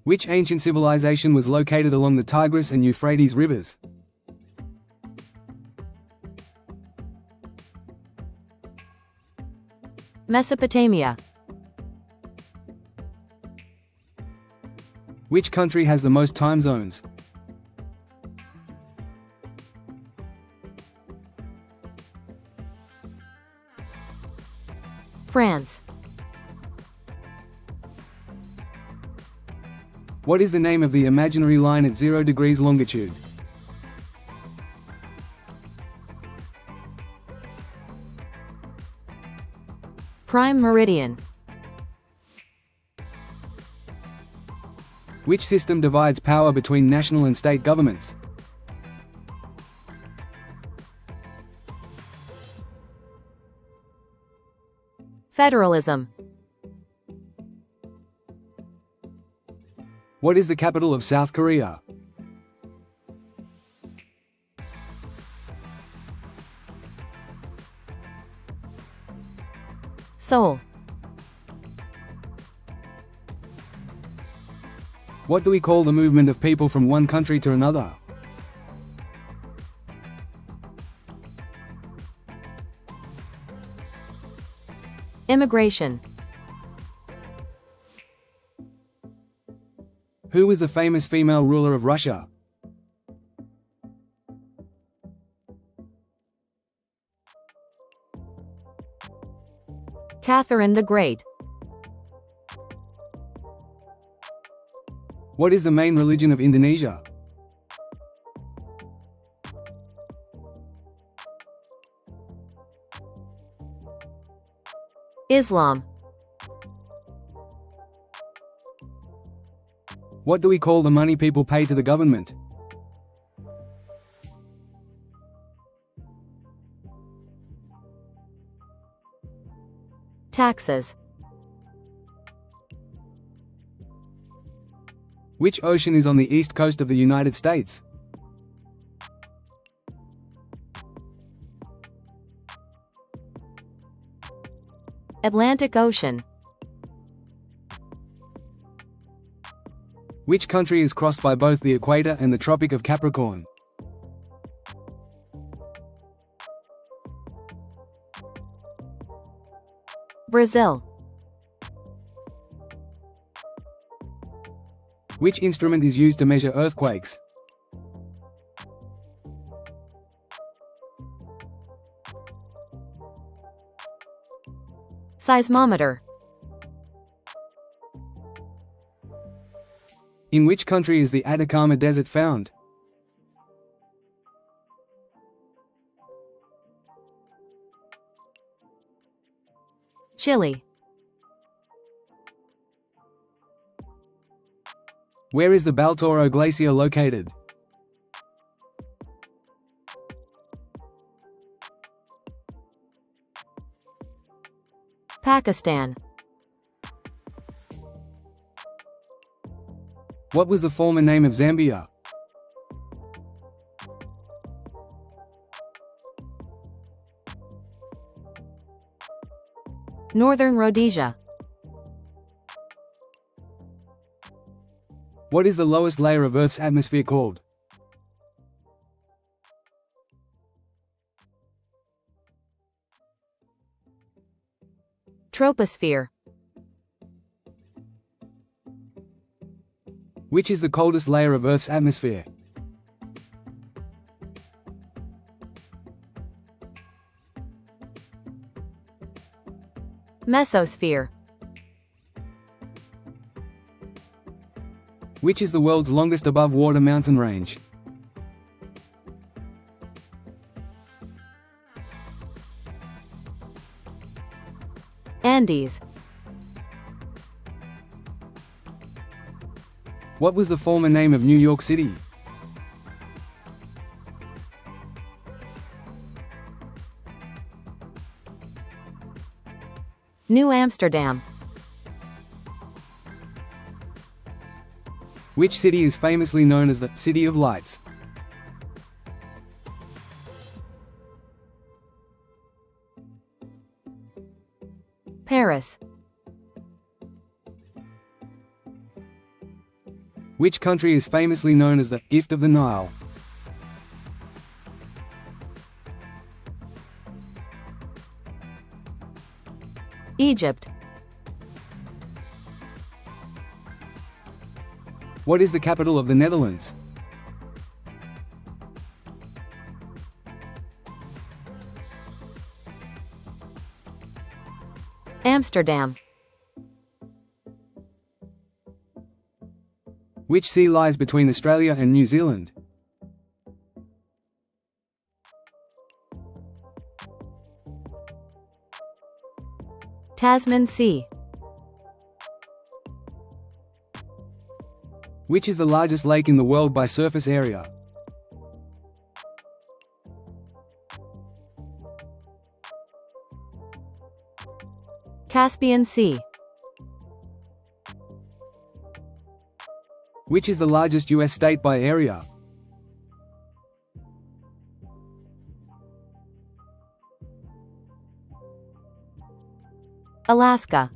Which ancient civilization was located along the Tigris and Euphrates rivers? Mesopotamia. Which country has the most time zones? France. What is the name of the imaginary line at 0 degrees longitude? Prime meridian. Which system divides power between national and state governments? Federalism. What is the capital of South Korea? Seoul. What do we call the movement of people from one country to another? Immigration. Who was the famous female ruler of Russia? Catherine the Great. What is the main religion of Indonesia? Islam. What do we call the money people pay to the government? Taxes. Which ocean is on the east coast of the United States? Atlantic Ocean. Which country is crossed by both the equator and the Tropic of Capricorn? Brazil. Which instrument is used to measure earthquakes? Seismometer. In which country is the Atacama Desert found? Chile. Where is the Baltoro Glacier located? Pakistan. What was the former name of Zambia? Northern Rhodesia. What is the lowest layer of Earth's atmosphere called? Troposphere. Which is the coldest layer of Earth's atmosphere? Mesosphere. Which is the world's longest above-water mountain range? Andes. What was the former name of New York City? New Amsterdam. Which city is famously known as the City of Lights? Paris. Which country is famously known as the gift of the Nile? Egypt. What is the capital of the Netherlands? Amsterdam. Which sea lies between Australia and New Zealand? Tasman Sea. Which is the largest lake in the world by surface area? Caspian Sea. Which is the largest U.S. state by area? Alaska.